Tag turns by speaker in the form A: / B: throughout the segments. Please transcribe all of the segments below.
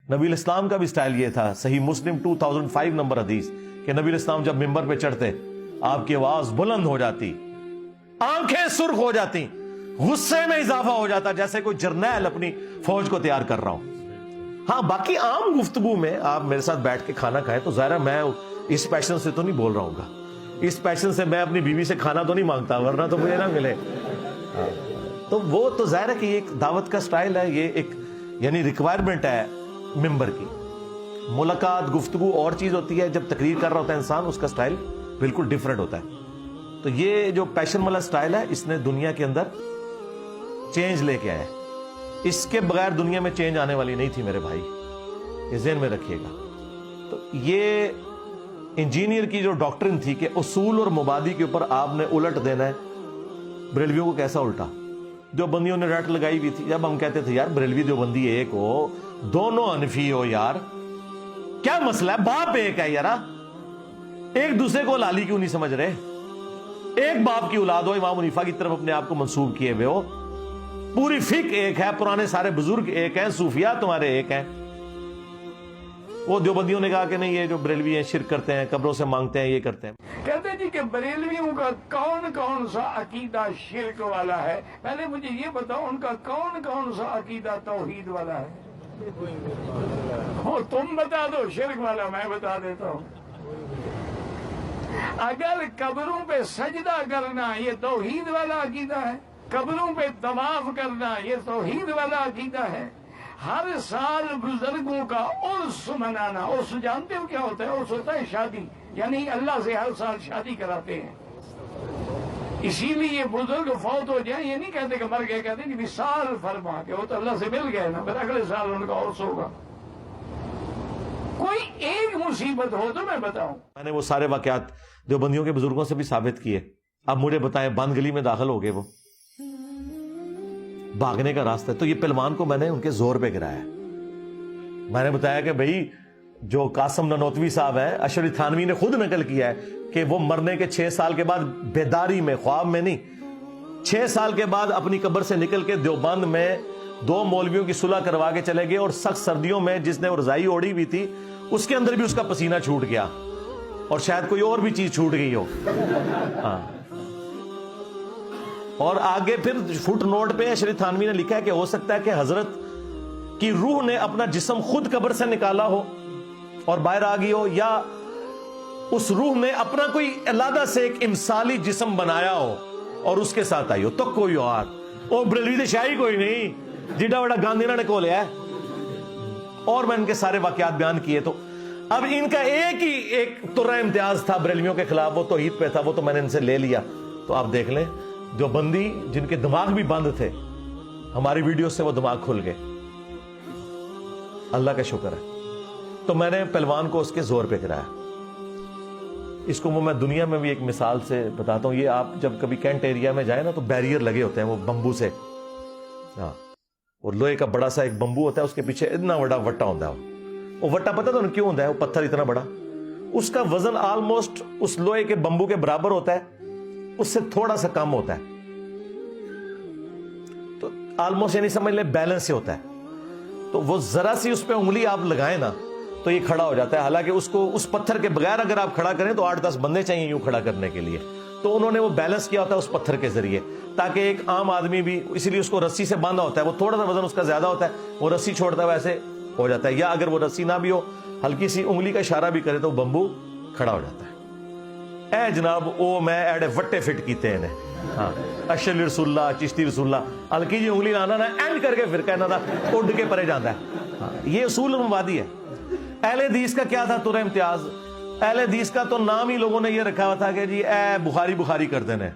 A: نبی الاسلام کا بھی سٹائل یہ تھا، صحیح مسلم 2005 نمبر حدیث، کہ نبی الاسلام جب ممبر پہ چڑھتے آپ کی آواز بلند ہو جاتی، آنکھیں سرخ ہو جاتی، غصے میں اضافہ ہو جاتا جیسے کوئی جرنیل اپنی فوج کو تیار کر رہا ہوں۔ ہاں باقی عام گفتگو میں آپ میرے ساتھ بیٹھ کے کھانا کھائیں تو ظاہر ہے میں اس پیشن سے تو نہیں بول رہا ہوں گا، اس پیشن سے میں اپنی بیوی سے کھانا تو نہیں مانگتا ورنہ تو مجھے نہ ملے۔ تو وہ تو ظاہر ہے کہ یہ ایک دعوت کا سٹائل ہے، یہ ایک یعنی ریکوائرمنٹ ہے ممبر کی۔ ملاقات گفتگو اور چیز ہوتی ہے، جب تقریر کر رہا ہوتا ہے انسان اس کا سٹائل بالکل ڈیفرنٹ ہوتا ہے۔ تو یہ جو پیشن والا سٹائل ہے اس نے دنیا کے اندر چینج لے کے آیا ہے، اس کے بغیر دنیا میں چینج آنے والی نہیں تھی میرے بھائی، یہ ذہن میں رکھیے گا۔ تو یہ انجینئر کی جو ڈاکٹرن تھی کہ اصول اور مبادی کے اوپر آپ نے الٹ دینا ہے، بریلویوں کو کیسا الٹا؟ جو بندیوں نے رٹ لگائی ہوئی تھی، جب ہم کہتے تھے یار بریلوی جو بندی ایک ہو، دونوں حنفی ہو، یار کیا مسئلہ ہے، باپ ایک ہے یار، ایک دوسرے کو لالی کیوں نہیں سمجھ رہے؟ ایک باپ کی اولاد ہو، امام حنیفہ کی طرف اپنے آپ کو منسوب کیے ہوئے ہو، پوری فقہ ایک ہے، پرانے سارے بزرگ ایک ہیں، صوفیاء تمہارے ایک ہیں۔ وہ دیوبندیوں نے کہا کہ نہیں یہ جو بریلوی ہیں شرک کرتے ہیں، قبروں سے مانگتے ہیں، یہ کرتے ہیں۔
B: کہتے جی کہ بریلویوں کا کون کون سا عقیدہ شرک والا ہے؟ پہلے مجھے یہ بتاؤ ان کا کون کون سا عقیدہ توحید والا ہے؟ تم بتا دو شرک والا، میں بتا دیتا ہوں۔ اگر قبروں پہ سجدہ کرنا یہ توحید والا عقیدہ ہے، قبروں پہ طواف کرنا یہ توحید والا عقیدہ ہے، ہر سال بزرگوں کا عرس منانا، عرس جانتے ہو کیا ہوتا ہے؟ عرس ہوتا ہے شادی، یعنی اللہ سے ہر سال شادی کراتے ہیں۔ اسی لیے بزرگ فوت ہو جائیں یہ نہیں کہتے کہ مر گئے، کہتے ہیں کہ وصال فرما کے وہ تو اللہ سے مل گئے نا، پھر اگلے سال ان کا عرس ہوگا۔ کوئی ایک مصیبت ہو تو میں بتاؤں۔
A: میں نے وہ سارے واقعات دیوبندیوں کے بزرگوں سے بھی ثابت کیے۔ اب مجھے بتائیں بند گلی میں داخل ہو گئے، وہ بھاگنے کا راستہ ہے، تو یہ پہلوان کو میں نے ان کے زور پہ گرایا۔ میں نے بتایا کہ بھائی جو قاسم ننوتوی صاحب ہیں، اشرف تھانوی نے خود نقل کیا ہے کہ وہ مرنے کے 6 سال کے بعد بیداری میں، خواب میں نہیں، 6 سال کے بعد اپنی قبر سے نکل کے دیوبند میں 2 مولویوں کی صلح کروا کے چلے گئے، اور سخت سردیوں میں جس نے وہ رضائی اوڑھی ہوئی تھی اس کے اندر بھی اس کا پسینہ چھوٹ گیا، اور شاید کوئی اور بھی چیز چھوٹ گئی ہو۔ ہاں، اور آگے پھر فٹ نوٹ پہ اشرف تھانوی نے لکھا ہے کہ ہو سکتا ہے کہ حضرت کی روح نے اپنا جسم خود قبر سے نکالا ہو اور باہر آ گئی ہو، یا اس روح نے اپنا کوئی علیحدہ سے ایک امثالی جسم بنایا ہو اور اس کے ساتھ آئی ہو، تو کوئی اور وہ بریلوی دے شاہی کوئی نہیں جیڈا بڑا گاندھی نے کو لیا ہے۔ اور میں ان کے سارے واقعات بیان کیے۔ تو اب ان کا ایک ترہ امتیاز تھا بریلویوں کے خلاف، وہ توحید پہ تھا، وہ تو میں نے ان سے لے لیا۔ تو آپ دیکھ لیں جو بندی جن کے دماغ بھی بند تھے، ہماری ویڈیو سے وہ دماغ کھل گئے، اللہ کا شکر ہے۔ تو میں نے پہلوان کو اس کے زور پہ گرایا۔ اس کو میں دنیا میں بھی ایک مثال سے بتاتا ہوں۔ یہ آپ جب کبھی کینٹ ایریا میں جائیں نا تو بیریئر لگے ہوتے ہیں وہ بمبو سے، ہاں، اور لوہے کا بڑا سا ایک بمبو ہوتا ہے، اس کے پیچھے اتنا بڑا وٹا ہوتا ہے۔ وہ وٹا پتہ تو کیوں ہوتا ہے؟ وہ پتھر اتنا بڑا، اس کا وزن آلموسٹ اس لوہے کے بمبو کے برابر ہوتا ہے، اس سے تھوڑا سا کم ہوتا ہے، تو آلموسٹ یعنی سمجھ لیں بیلنس سے ہوتا ہے۔ تو وہ ذرا سی اس پہ انگلی آپ لگائیں نا تو یہ کھڑا ہو جاتا ہے، حالانکہ اس کو اس پتھر کے بغیر اگر آپ کھڑا کریں تو 8-10 بندے چاہیے یوں کھڑا کرنے کے لیے۔ تو انہوں نے وہ بیلنس کیا ہوتا ہے اس پتھر کے ذریعے، تاکہ ایک عام آدمی بھی، اسی لیے اس کو رسی سے باندھا ہوتا ہے، وہ تھوڑا سا وزن اس کا زیادہ ہوتا ہے، وہ رسی چھوڑتا ہے ویسے ہو جاتا ہے، یا اگر وہ رسی نہ بھی ہو ہلکی سی انگلی کا اشارہ بھی کرے تو وہ بمبو کھڑا ہو جاتا ہے۔ اے جناب او میں ایڈے وٹے فٹ کیتے ہیں ہاں، اشرف رسول اللہ، چشتی رسول اللہ، ہلکی جی انگلی لانا نا اینڈ کر کے پھر کہنا تھا اڈ کے پرے جاتا ہے۔ یہ اصول مبادی ہے۔ اہل حدیث کا کیا تھا ترہ امتیاز؟ اہل حدیث کا تو نام ہی لوگوں نے یہ رکھا ہوا تھا کہ جی اے بخاری کرتے ہیں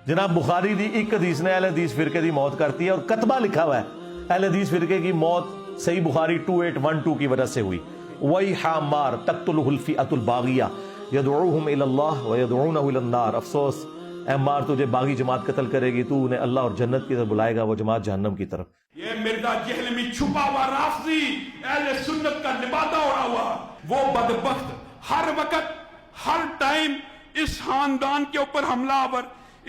A: جناب، بخاری دی ایک حدیث نے اہل حدیث فرقے دی موت کرتی ہے، اور کتبہ لکھا ہوا ہے اہل حدیث فرقے کی موت صحیح بخاری 2812 کی وجہ سے ہوئی۔ وَيْحَ عَمَّارَ تَقْتُلُهُ الْفِئَةُ الْبَاغِيَةُ يَدْعُوهُمْ إِلَى اللَّهِ وَيَدْعُونَهُ إِلَى النَّارِ۔ افسوس اے عمار، تجھے باغی جماعت قتل کرے گی، تو انہیں اللہ اور جنت کی طرف بلائے گا، وہ جماعت جہنم کی طرف۔
C: یہ مرزا جہل میں چھپا ہوا رافضی اہل سنت کا لبادہ اڑا ہوا وہ بدبخت ہر وقت ہر ٹائم اس خاندان کے اوپر حملہ آور،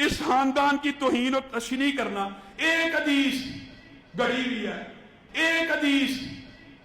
C: اس خاندان کی توہین و تشنیع کرنا۔ ایک حدیث گڑی ہوئی ہے، ایک حدیث